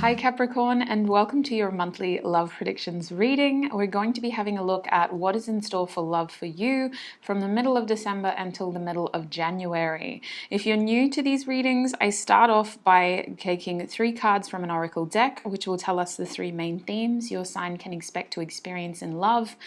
Hi Capricorn, and welcome to your monthly love predictions reading. We're going to be having a look at what is in store for love for you from the middle of December until the middle of January. If you're new to these readings, I start off by taking 3 cards from an oracle deck, which will tell us the 3 main themes your sign can expect to experience in love.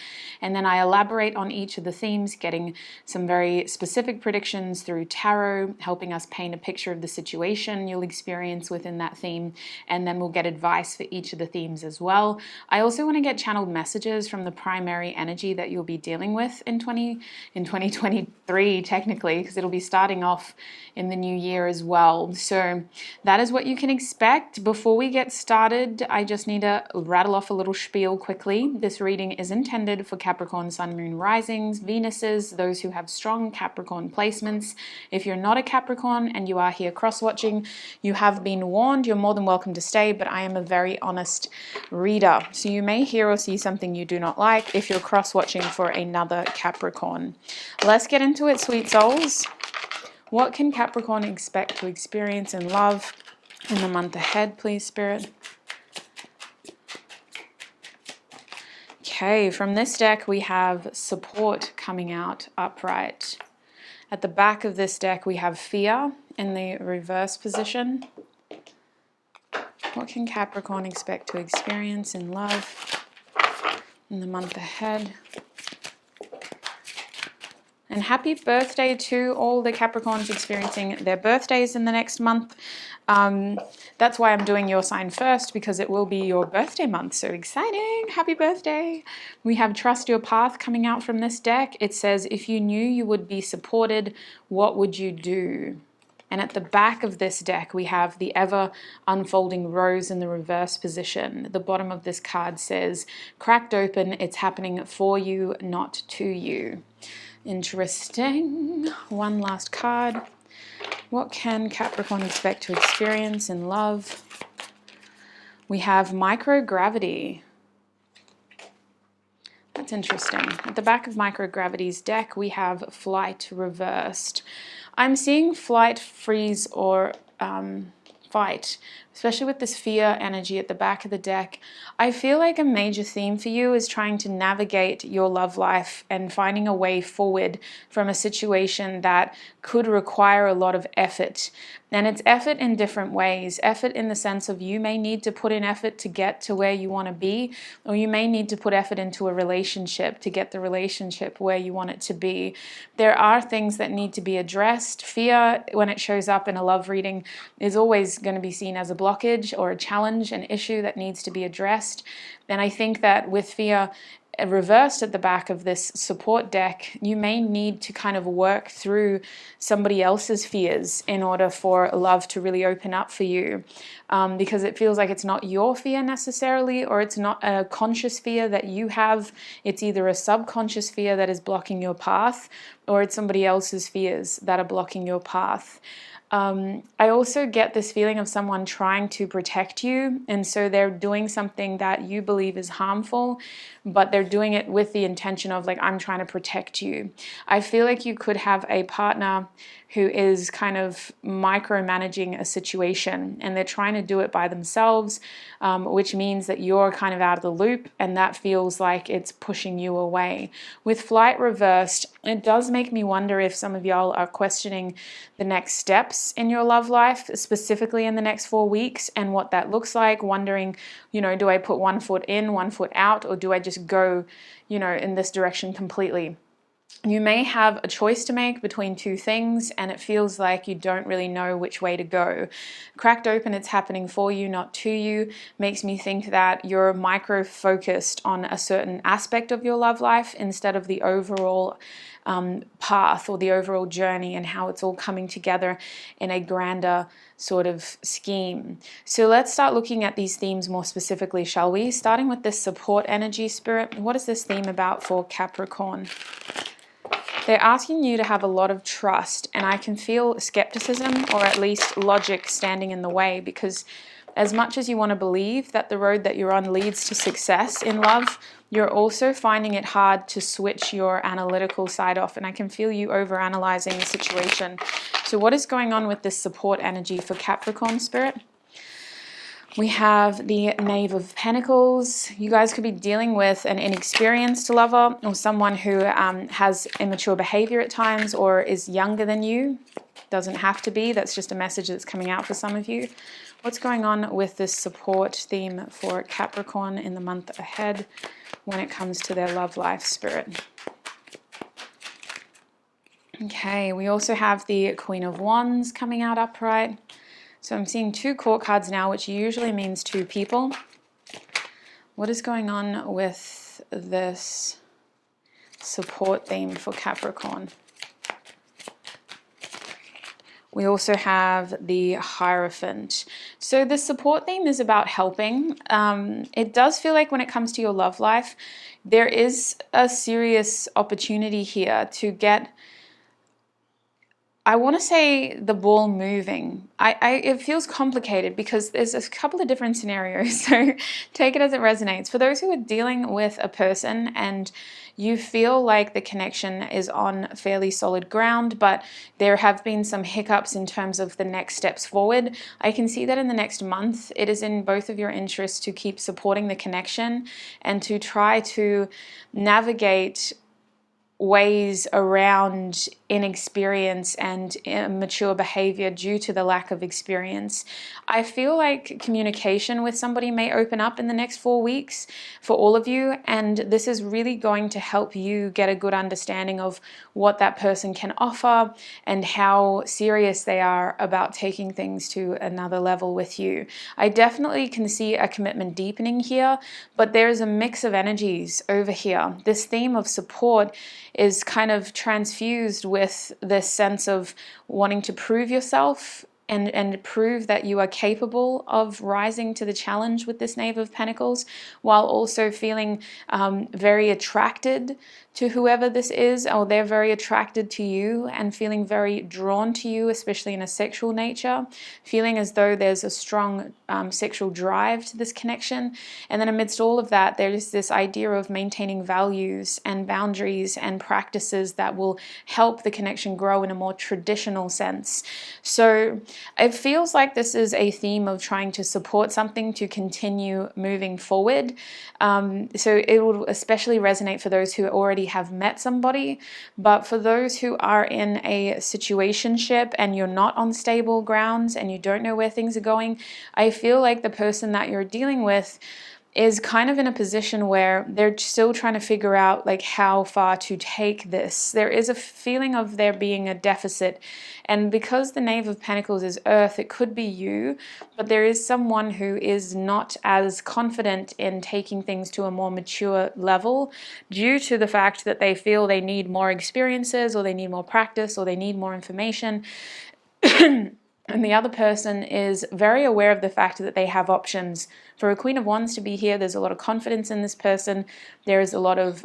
And then I elaborate on each of the themes, getting some very specific predictions through tarot, helping us paint a picture of the situation you'll experience within that theme, and then we'll get advice for each of the themes as well. I also want to get channeled messages from the primary energy that you'll be dealing with in 2023 technically, because it'll be starting off in the new year as well. So that is what you can expect. Before we get started, I just need to rattle off a little spiel quickly. This reading is intended for Capricorn Sun, Moon, Risings, Venuses, those who have strong Capricorn placements. If you're not a Capricorn and you are here cross-watching, you have been warned. You're more than welcome to stay, but I am a very honest reader. So you may hear or see something you do not like if you're cross-watching for another Capricorn. Let's get into it, sweet souls. What can Capricorn expect to experience in love in the month ahead, please, Spirit? Okay, from this deck we have support coming out upright. At the back of this deck we have fear in the reverse position. What can Capricorn expect to experience in love in the month ahead? And happy birthday to all the Capricorns experiencing their birthdays in the next month. That's why I'm doing your sign first, because it will be your birthday month. So exciting. Happy birthday. We have Trust Your Path coming out from this deck. It says, if you knew you would be supported, what would you do? And at the back of this deck, we have the ever unfolding rose in the reverse position. The bottom of this card says, cracked open, it's happening for you, not to you. Interesting. One last card. What can Capricorn expect to experience in love? We have microgravity. That's interesting. At the back of microgravity's deck, we have flight reversed. I'm seeing flight, freeze, or fight, especially with this fear energy at the back of the deck. I feel like a major theme for you is trying to navigate your love life and finding a way forward from a situation that could require a lot of effort. And it's effort in different ways. Effort in the sense of you may need to put in effort to get to where you want to be, or you may need to put effort into a relationship to get the relationship where you want it to be. There are things that need to be addressed. Fear, when it shows up in a love reading, is always going to be seen as a blockage or a challenge, an issue that needs to be addressed. And I think that with fear reversed at the back of this support deck, you may need to kind of work through somebody else's fears in order for love to really open up for you, because it feels like it's not your fear necessarily, or it's not a conscious fear that you have. It's either a subconscious fear that is blocking your path, or it's somebody else's fears that are blocking your path. I also get this feeling of someone trying to protect you, and so they're doing something that you believe is harmful, but they're doing it with the intention of, like, I'm trying to protect you. I feel like you could have a partner who is kind of micromanaging a situation, and they're trying to do it by themselves, which means that you're kind of out of the loop, and that feels like it's pushing you away. With flight reversed, it does make me wonder if some of y'all are questioning the next steps in your love life, specifically in the next 4 weeks, and what that looks like, wondering, do I put 1 foot in, 1 foot out, or do I just go, in this direction completely? You may have a choice to make between 2 things, and it feels like you don't really know which way to go. Cracked open, it's happening for you, not to you, makes me think that you're micro-focused on a certain aspect of your love life instead of the overall path or the overall journey and how it's all coming together in a grander sort of scheme. So let's start looking at these themes more specifically, shall we? Starting with this support energy, Spirit. What is this theme about for Capricorn? They're asking you to have a lot of trust, and I can feel skepticism, or at least logic, standing in the way, because as much as you want to believe that the road that you're on leads to success in love, you're also finding it hard to switch your analytical side off, and I can feel you overanalyzing the situation. So what is going on with this support energy for Capricorn, Spirit? We have the Knave of Pentacles. You guys could be dealing with an inexperienced lover or someone who has immature behavior at times or is younger than you. Doesn't have to be. That's just a message that's coming out for some of you. What's going on with this support theme for Capricorn in the month ahead when it comes to their love life, Spirit? Okay, we also have the Queen of Wands coming out upright. So I'm seeing 2 court cards now, which usually means 2 people. What is going on with this support theme for Capricorn? We also have the Hierophant. So the support theme is about helping. It does feel like when it comes to your love life, there is a serious opportunity here to get, I want to say, the ball moving. It feels complicated because there's a couple of different scenarios, so take it as it resonates. For those who are dealing with a person and you feel like the connection is on fairly solid ground, but there have been some hiccups in terms of the next steps forward, I can see that in the next month, it is in both of your interests to keep supporting the connection and to try to navigate ways around inexperience and immature behavior due to the lack of experience. I feel like communication with somebody may open up in the next 4 weeks for all of you, and this is really going to help you get a good understanding of what that person can offer and how serious they are about taking things to another level with you. I definitely can see a commitment deepening here, but there is a mix of energies over here. This theme of support is kind of transfused with this sense of wanting to prove yourself and prove that you are capable of rising to the challenge with this Knave of Pentacles, while also feeling very attracted to whoever this is, or they're very attracted to you and feeling very drawn to you, especially in a sexual nature, feeling as though there's a strong sexual drive to this connection. And then amidst all of that, there's this idea of maintaining values and boundaries and practices that will help the connection grow in a more traditional sense. So it feels like this is a theme of trying to support something to continue moving forward. So it will especially resonate for those who already have met somebody, but for those who are in a situationship and you're not on stable grounds and you don't know where things are going, I feel like the person that you're dealing with is kind of in a position where they're still trying to figure out like how far to take this. There is a feeling of there being a deficit, and because the Knave of Pentacles is earth, it could be you, but there is someone who is not as confident in taking things to a more mature level due to the fact that they feel they need more experiences or they need more practice or they need more information. And the other person is very aware of the fact that they have options. For a Queen of Wands to be here, there's a lot of confidence in this person. There is a lot of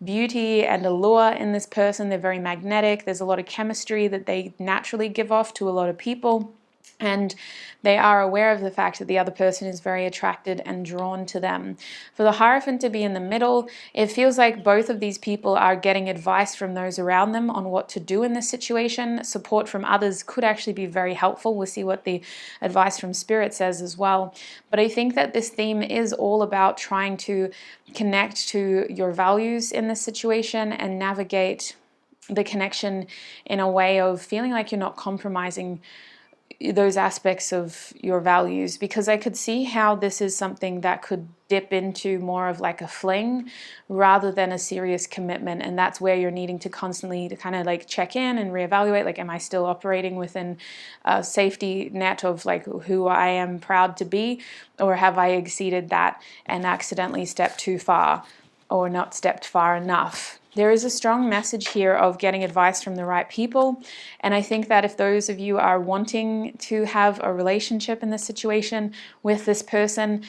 beauty and allure in this person. They're very magnetic. There's a lot of chemistry that they naturally give off to a lot of people. And they are aware of the fact that the other person is very attracted and drawn to them. For the Hierophant to be in the middle, it feels like both of these people are getting advice from those around them on what to do in this situation. Support from others could actually be very helpful. We'll see what the advice from Spirit says as well. But I think that this theme is all about trying to connect to your values in this situation and navigate the connection in a way of feeling like you're not compromising those aspects of your values, because I could see how this is something that could dip into more of like a fling rather than a serious commitment. And that's where you're needing to constantly to kind of like check in and reevaluate, like, am I still operating within a safety net of like who I am proud to be, or have I exceeded that and accidentally stepped too far or not stepped far enough? There is a strong message here of getting advice from the right people. And I think that if those of you are wanting to have a relationship in this situation with this person,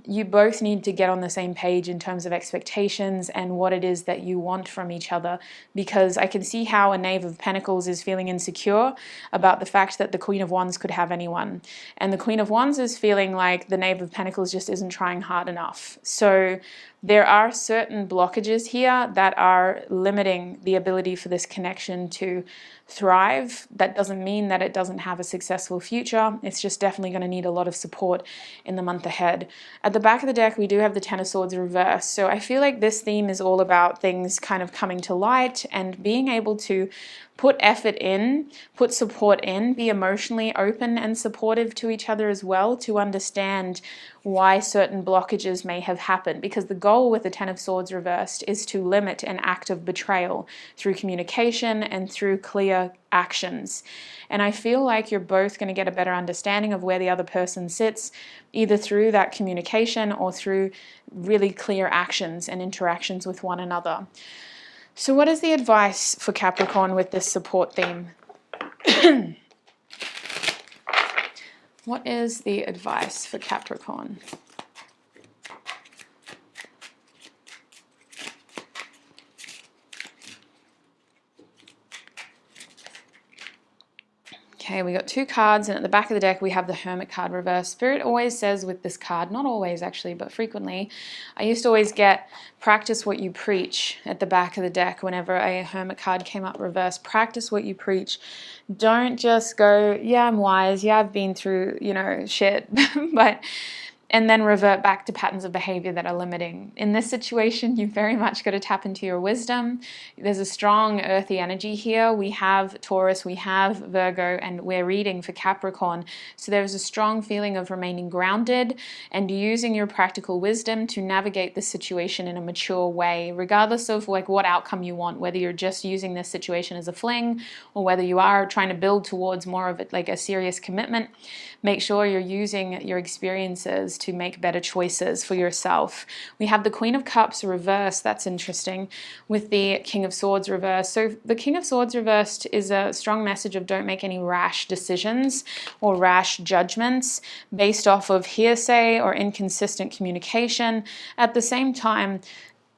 you both need to get on the same page in terms of expectations and what it is that you want from each other. Because I can see how a Knave of Pentacles is feeling insecure about the fact that the Queen of Wands could have anyone. And the Queen of Wands is feeling like the Knave of Pentacles just isn't trying hard enough. So there are certain blockages here that are limiting the ability for this connection to thrive. That doesn't mean that it doesn't have a successful future. It's just definitely going to need a lot of support in the month ahead. At the back of the deck, we do have the Ten of Swords reversed. So I feel like this theme is all about things kind of coming to light and being able to put effort in, put support in, be emotionally open and supportive to each other as well, to understand why certain blockages may have happened. Because the goal with the Ten of Swords reversed is to limit an act of betrayal through communication and through clear actions. And I feel like you're both going to get a better understanding of where the other person sits, either through that communication or through really clear actions and interactions with one another. So what is the advice for Capricorn with this support theme? What is the advice for Capricorn? Okay, we got 2 cards, and at the back of the deck we have the Hermit card reversed. Spirit always says with this card, not always actually, but frequently, I used to always get practice what you preach at the back of the deck whenever a Hermit card came up reversed. Practice what you preach. Don't just go, yeah, I'm wise, yeah, I've been through, shit, and then revert back to patterns of behavior that are limiting. In this situation, you've very much got to tap into your wisdom. There's a strong earthy energy here. We have Taurus, we have Virgo, and we're reading for Capricorn. So there's a strong feeling of remaining grounded and using your practical wisdom to navigate the situation in a mature way, regardless of what outcome you want, whether you're just using this situation as a fling or whether you are trying to build towards more of it like a serious commitment. Make sure you're using your experiences to make better choices for yourself. We have the Queen of Cups reversed. That's interesting, with the King of Swords reversed. So the King of Swords reversed is a strong message of don't make any rash decisions or rash judgments based off of hearsay or inconsistent communication. At the same time,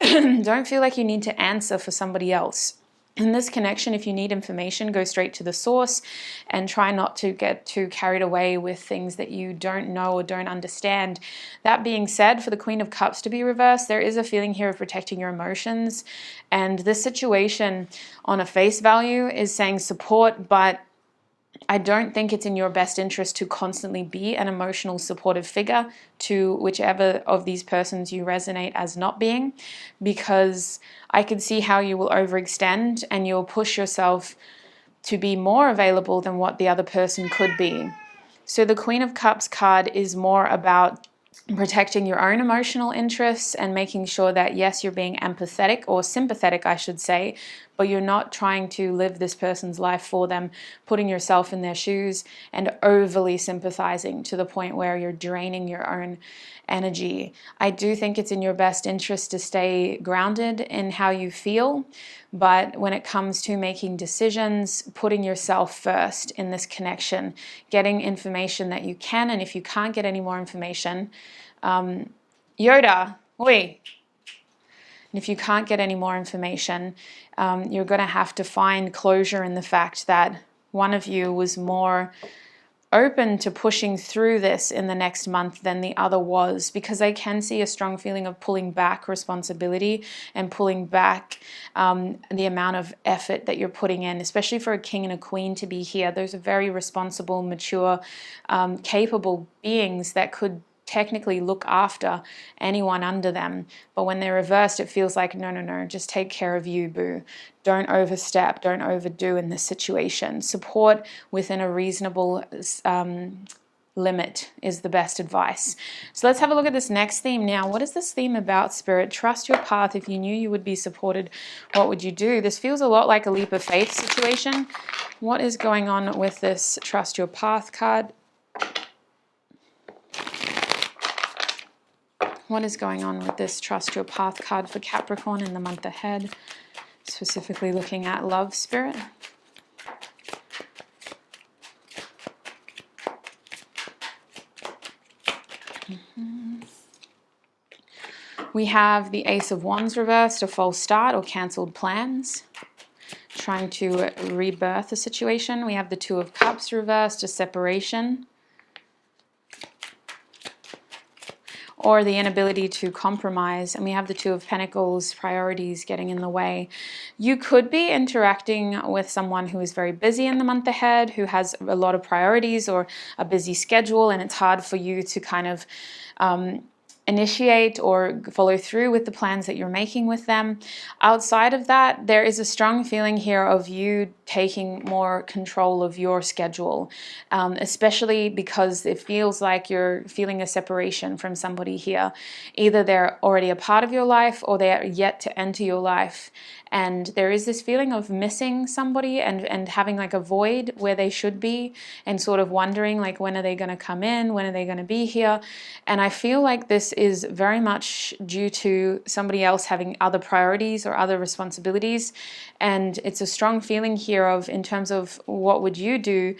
don't feel like you need to answer for somebody else. In this connection, if you need information, go straight to the source and try not to get too carried away with things that you don't know or don't understand. That being said, for the Queen of Cups to be reversed, there is a feeling here of protecting your emotions. And this situation on a face value is saying support, but I don't think it's in your best interest to constantly be an emotional supportive figure to whichever of these persons you resonate as not being, because I can see how you will overextend and you'll push yourself to be more available than what the other person could be. So the Queen of Cups card is more about protecting your own emotional interests and making sure that, yes, you're being empathetic or sympathetic, I should say, but you're not trying to live this person's life for them, putting yourself in their shoes and overly sympathizing to the point where you're draining your own energy. I do think it's in your best interest to stay grounded in how you feel, but when it comes to making decisions, putting yourself first in this connection, getting information that you can, and if you can't get any more information, Yoda, oi! And if you can't get any more information, you're going to have to find closure in the fact that one of you was more open to pushing through this in the next month than the other was, because I can see a strong feeling of pulling back responsibility and pulling back the amount of effort that you're putting in, especially for a king and a queen to be here. Those are very responsible, mature, capable beings that could technically look after anyone under them. But when they're reversed, it feels like, no, just take care of you, boo. Don't overstep, don't overdo in this situation. Support within a reasonable limit is the best advice. So let's have a look at this next theme now. What is this theme about, Spirit? Trust your path. If you knew you would be supported, what would you do? This feels a lot like a leap of faith situation. What is going on with this Trust Your Path card? What is going on with this Trust Your Path card for Capricorn in the month ahead? Specifically looking at love, Spirit. We have the Ace of Wands reversed, a false start or cancelled plans, trying to rebirth a situation. We have the Two of Cups reversed, a separation. or the inability to compromise. And we have the Two of Pentacles, priorities getting in the way. You could be interacting with someone who is very busy in the month ahead, who has a lot of priorities or a busy schedule, and it's hard for you to kind of initiate or follow through with the plans that you're making with them. Outside of that, there is a strong feeling here of you taking more control of your schedule, especially because it feels like you're feeling a separation from somebody here. Either they're already a part of your life or they are yet to enter your life. And there is this feeling of missing somebody and having like a void where they should be, and sort of wondering like, when are they going to come in? When are they going to be here? And I feel like this is very much due to somebody else having other priorities or other responsibilities. And it's a strong feeling here of, in terms of what would you do,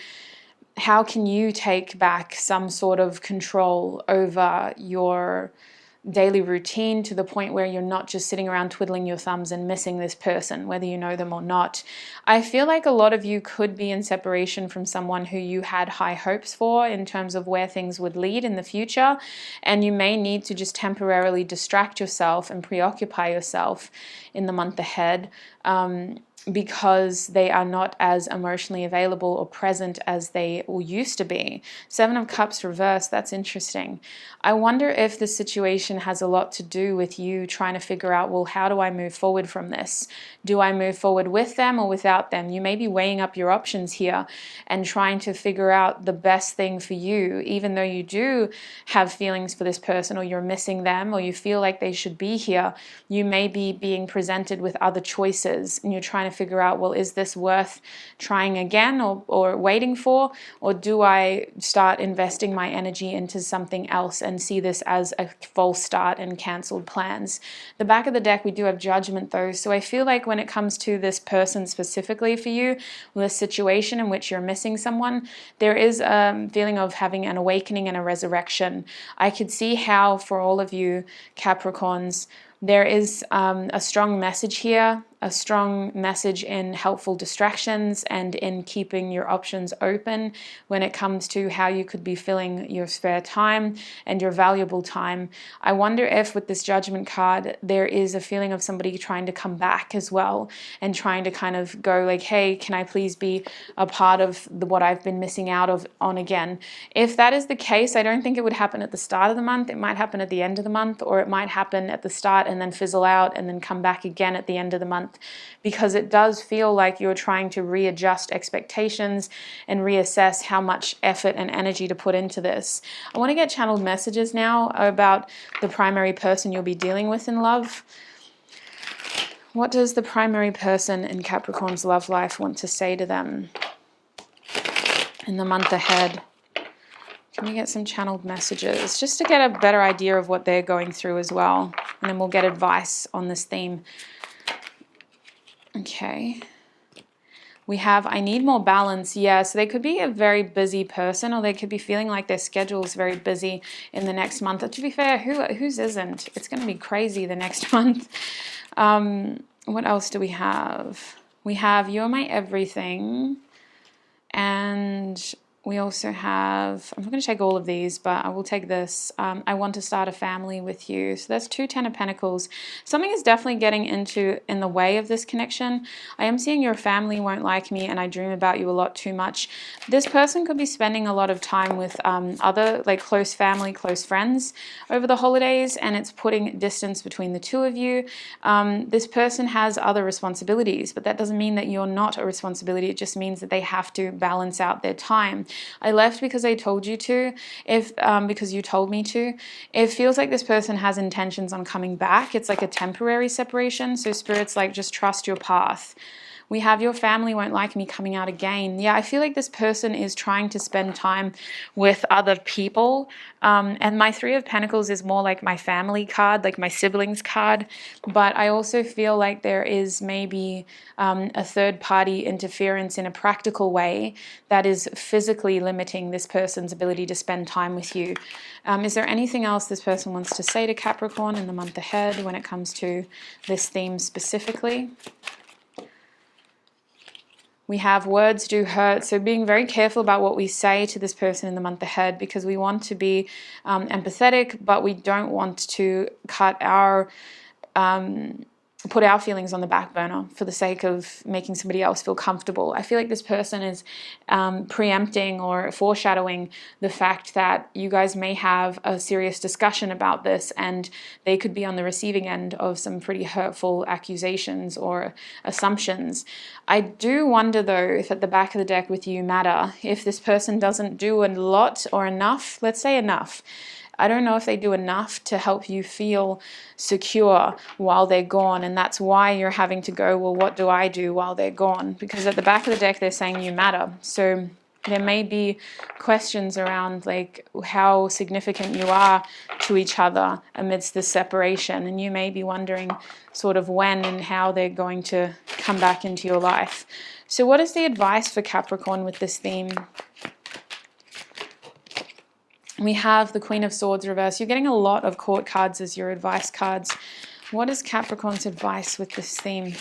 how can you take back some sort of control over your daily routine to the point where you're not just sitting around twiddling your thumbs and missing this person, whether you know them or not. I feel like a lot of you could be in separation from someone who you had high hopes for in terms of where things would lead in the future, and you may need to just temporarily distract yourself and preoccupy yourself in the month ahead, because they are not as emotionally available or present as they used to be. Seven of Cups reversed, that's interesting. I wonder if the situation has a lot to do with you trying to figure out, well, how do I move forward from this? Do I move forward with them or without them? You may be weighing up your options here and trying to figure out the best thing for you, even though you do have feelings for this person, or you're missing them, or you feel like they should be here. You may be being presented with other choices, and you're trying to figure out, well, is this worth trying again or waiting for, or do I start investing my energy into something else and see this as a false start and cancelled plans? The back of the deck, we do have Judgment though, so I feel like when it comes to this person specifically for you, this situation in which you're missing someone, there is a feeling of having an awakening and a resurrection. I could see how for all of you Capricorns, there is a strong message here, a strong message in helpful distractions and in keeping your options open when it comes to how you could be filling your spare time and your valuable time. I wonder if with this Judgment card, there is a feeling of somebody trying to come back as well and trying to kind of go like, hey, can I please be a part of what I've been missing out on again? If that is the case, I don't think it would happen at the start of the month. It might happen at the end of the month, or it might happen at the start and then fizzle out and then come back again at the end of the month, because it does feel like you're trying to readjust expectations and reassess how much effort and energy to put into this. I want to get channeled messages now about the primary person you'll be dealing with in love. What does the primary person in Capricorn's love life want to say to them in the month ahead? Can we get some channeled messages just to get a better idea of what they're going through as well? And then we'll get advice on this theme. Okay. We have, I need more balance. Yeah, so they could be a very busy person, or they could be feeling like their schedule is very busy in the next month. To be fair, whose isn't? It's going to be crazy the next month. What else do we have? We have You Are My Everything. And we also have, I'm not going to take all of these, but I will take this. I want to start a family with you. So that's 2 Ten of Pentacles. Something is definitely getting in the way of this connection. I am seeing your family won't like me and I dream about you a lot too much. This person could be spending a lot of time with other like close family, close friends over the holidays, and it's putting distance between the two of you. This person has other responsibilities, but that doesn't mean that you're not a responsibility. It just means that they have to balance out their time. I left because I told you to, because you told me to. It feels like this person has intentions on coming back. It's like a temporary separation. So Spirit's like, just trust your path. We have Your Family Won't Like Me coming out again. Yeah, I feel like this person is trying to spend time with other people. And my Three of Pentacles is more like my family card, like my siblings card. But I also feel like there is maybe a third-party interference in a practical way that is physically limiting this person's ability to spend time with you. Is there anything else this person wants to say to Capricorn in the month ahead when it comes to this theme specifically? We have words do hurt, so being very careful about what we say to this person in the month ahead, because we want to be empathetic, but we don't want to put our feelings on the back burner for the sake of making somebody else feel comfortable. I feel like this person is preempting or foreshadowing the fact that you guys may have a serious discussion about this, and they could be on the receiving end of some pretty hurtful accusations or assumptions. I do wonder though if at the back of the deck with you matter, if this person doesn't do a lot or enough, let's say enough. I don't know if they do enough to help you feel secure while they're gone. And that's why you're having to go, well, what do I do while they're gone? Because at the back of the deck, they're saying you matter. So there may be questions around like how significant you are to each other amidst this separation. And you may be wondering sort of when and how they're going to come back into your life. So what is the advice for Capricorn with this theme? We have the Queen of Swords reversed. You're getting a lot of court cards as your advice cards. What is Capricorn's advice with this theme?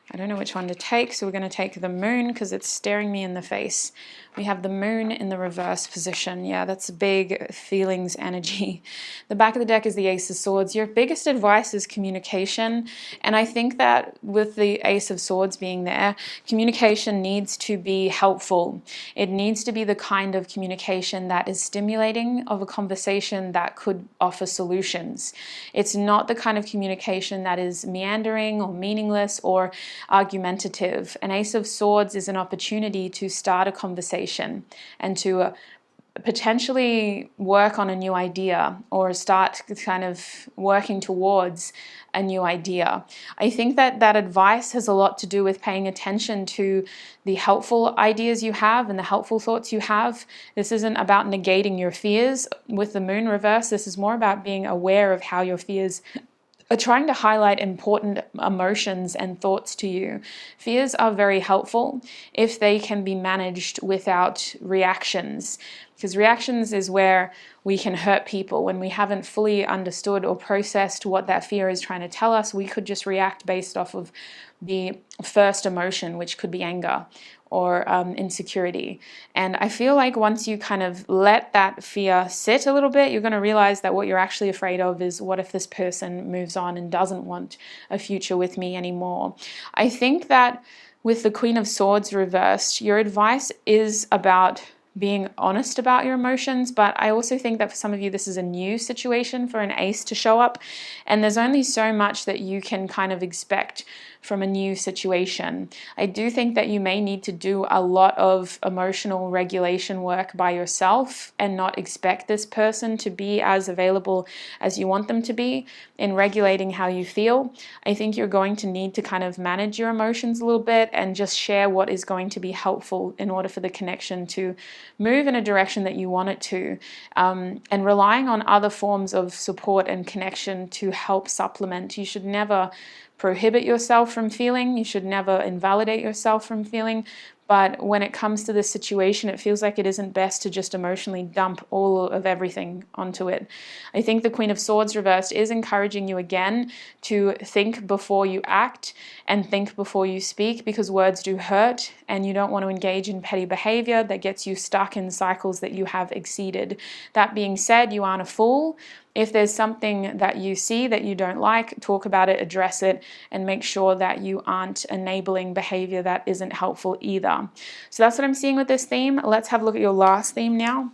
I don't know which one to take, so we're going to take the Moon because it's staring me in the face. We have the Moon in the reverse position. Yeah, that's big feelings energy. The back of the deck is the Ace of Swords. Your biggest advice is communication. And I think that with the Ace of Swords being there, communication needs to be helpful. It needs to be the kind of communication that is stimulating of a conversation that could offer solutions. It's not the kind of communication that is meandering or meaningless or argumentative. An Ace of Swords is an opportunity to start a conversation and to potentially work on a new idea or start kind of working towards a new idea. I think that that advice has a lot to do with paying attention to the helpful ideas you have and the helpful thoughts you have. This isn't about negating your fears with the Moon reverse. This is more about being aware of how your fears are trying to highlight important emotions and thoughts to you. Fears are very helpful if they can be managed without reactions, because reactions is where we can hurt people. When we haven't fully understood or processed what that fear is trying to tell us, we could just react based off of the first emotion, which could be anger or insecurity. And I feel like once you kind of let that fear sit a little bit, you're going to realize that what you're actually afraid of is, what if this person moves on and doesn't want a future with me anymore? I think that with the Queen of Swords reversed, your advice is about being honest about your emotions, but I also think that for some of you, this is a new situation for an ace to show up, and there's only so much that you can kind of expect from a new situation. I do think that you may need to do a lot of emotional regulation work by yourself and not expect this person to be as available as you want them to be in regulating how you feel. I think you're going to need to kind of manage your emotions a little bit and just share what is going to be helpful in order for the connection to move in a direction that you want it to, and relying on other forms of support and connection to help supplement. You should never prohibit yourself from feeling. You should never invalidate yourself from feeling. But when it comes to this situation, it feels like it isn't best to just emotionally dump all of everything onto it. I think the Queen of Swords reversed is encouraging you again to think before you act and think before you speak, because words do hurt, and you don't want to engage in petty behavior that gets you stuck in cycles that you have exceeded. That being said, you aren't a fool. If there's something that you see that you don't like, talk about it, address it, and make sure that you aren't enabling behavior that isn't helpful either. So that's what I'm seeing with this theme. Let's have a look at your last theme now.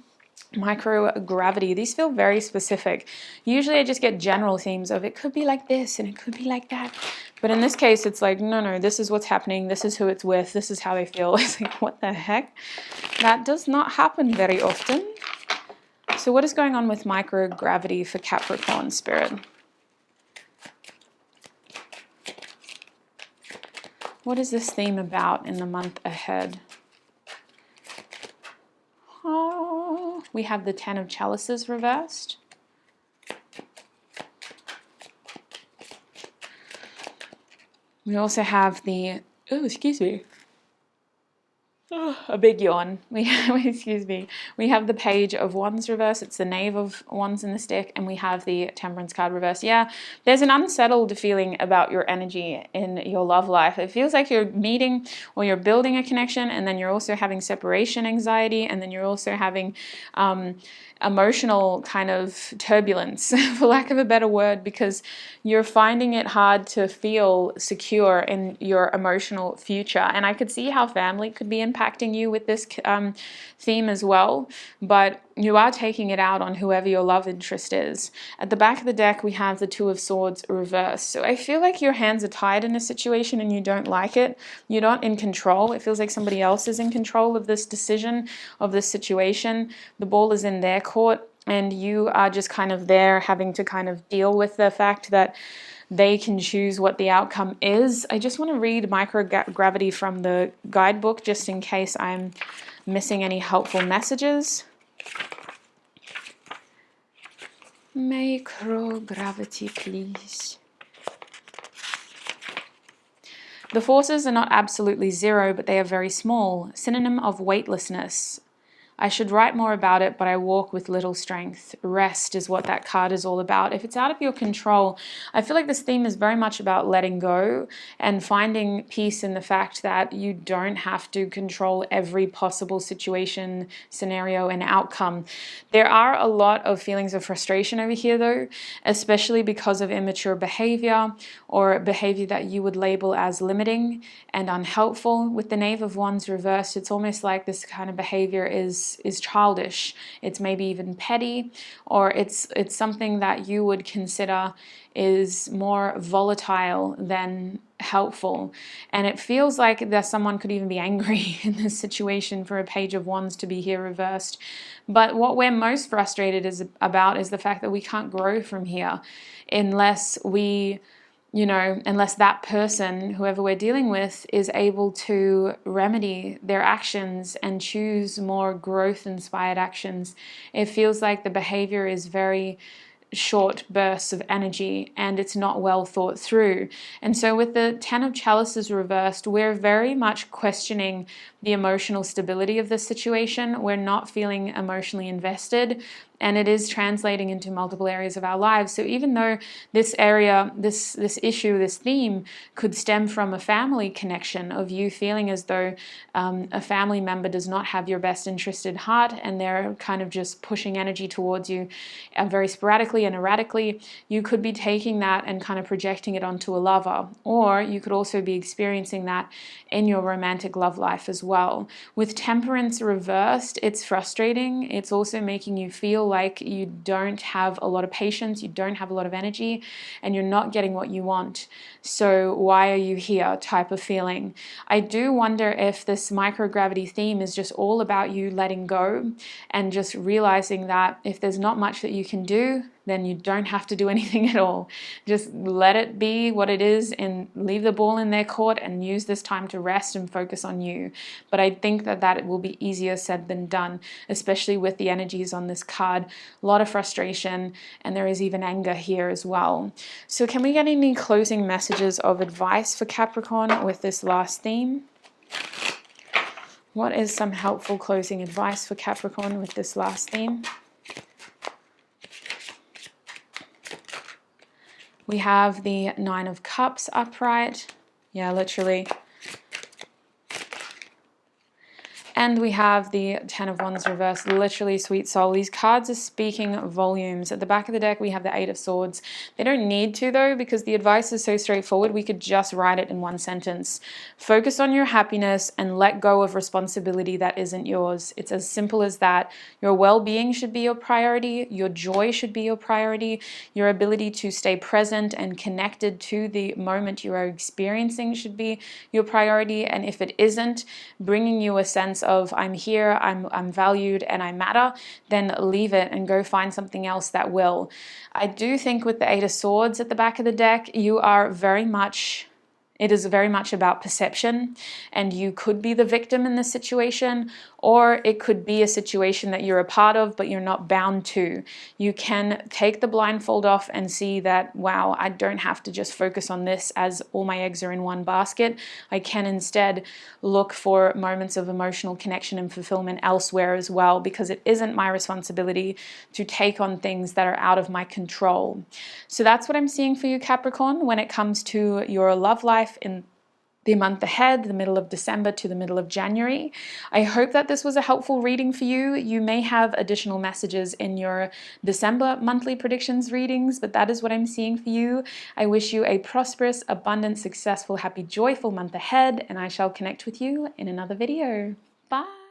Microgravity. These feel very specific. Usually I just get general themes of it could be like this and it could be like that. But in this case, it's like, no, this is what's happening. This is who it's with. This is how they feel. It's like, what the heck? That does not happen very often. So what is going on with microgravity for Capricorn spirit? What is this theme about in the month ahead? Oh, we have the Ten of Chalices reversed. We also have the, oh, excuse me. A big yawn. Excuse me. We have the Page of Wands reverse. It's the Knave of Wands in this deck, and we have the Temperance card reverse. Yeah, there's an unsettled feeling about your energy in your love life. It feels like you're meeting or you're building a connection, and then you're also having separation anxiety, and then you're also having emotional kind of turbulence, for lack of a better word, because you're finding it hard to feel secure in your emotional future. And I could see how family could be impacting you with this theme as well, but you are taking it out on whoever your love interest is. At the back of the deck, we have the Two of Swords reversed. So I feel like your hands are tied in a situation and you don't like it. You're not in control. It feels like somebody else is in control of this decision, of this situation. The ball is in their court, and you are just kind of there having to kind of deal with the fact that they can choose what the outcome is. I just want to read microgravity from the guidebook just in case I'm missing any helpful messages. Microgravity, please. The forces are not absolutely zero, but they are very small. Synonym of weightlessness. I should write more about it, but I walk with little strength. Rest is what that card is all about. If it's out of your control, I feel like this theme is very much about letting go and finding peace in the fact that you don't have to control every possible situation, scenario, and outcome. There are a lot of feelings of frustration over here, though, especially because of immature behavior or behavior that you would label as limiting and unhelpful. With the Knave of Wands reversed, it's almost like this kind of behavior is childish. It's maybe even petty, or it's something that you would consider is more volatile than helpful. And it feels like that someone could even be angry in this situation for a Page of Wands to be here reversed. But what we're most frustrated about is the fact that we can't grow from here unless unless that person, whoever we're dealing with, is able to remedy their actions and choose more growth-inspired actions. It feels like the behavior is very short bursts of energy and it's not well thought through. And so with the Ten of Chalices reversed, we're very much questioning the emotional stability of this situation. We're not feeling emotionally invested, and it is translating into multiple areas of our lives. So even though this area, this issue, this theme could stem from a family connection of you feeling as though a family member does not have your best interest at heart and they're kind of just pushing energy towards you very sporadically and erratically, you could be taking that and kind of projecting it onto a lover. Or you could also be experiencing that in your romantic love life as well. With Temperance reversed, it's frustrating. It's also making you feel like you don't have a lot of patience, you don't have a lot of energy, and you're not getting what you want. So why are you here type of feeling. I do wonder if this microgravity theme is just all about you letting go and just realizing that if there's not much that you can do, then you don't have to do anything at all. Just let it be what it is and leave the ball in their court and use this time to rest and focus on you. But I think that it will be easier said than done, especially with the energies on this card. A lot of frustration, and there is even anger here as well. So can we get any closing messages of advice for Capricorn with this last theme? What is some helpful closing advice for Capricorn with this last theme? We have the Nine of Cups upright. Yeah, literally. And we have the Ten of Wands reversed, literally, sweet soul. These cards are speaking volumes. At the back of the deck, we have the Eight of Swords. They don't need to, though, because the advice is so straightforward. We could just write it in one sentence. Focus on your happiness and let go of responsibility that isn't yours. It's as simple as that. Your well-being should be your priority. Your joy should be your priority. Your ability to stay present and connected to the moment you are experiencing should be your priority. And if it isn't, bringing you a sense of I'm here, I'm valued, and I matter, then leave it and go find something else that will. I do think with the Eight of Swords at the back of the deck, you are very much It is very much about perception, and you could be the victim in this situation, or it could be a situation that you're a part of, but you're not bound to. You can take the blindfold off and see that, wow, I don't have to just focus on this as all my eggs are in one basket. I can instead look for moments of emotional connection and fulfillment elsewhere as well, because it isn't my responsibility to take on things that are out of my control. So that's what I'm seeing for you, Capricorn, when it comes to your love life in the month ahead, the middle of December to the middle of January. I hope that this was a helpful reading for you. You may have additional messages in your December monthly predictions readings, but that is what I'm seeing for you. I wish you a prosperous, abundant, successful, happy, joyful month ahead, and I shall connect with you in another video. Bye.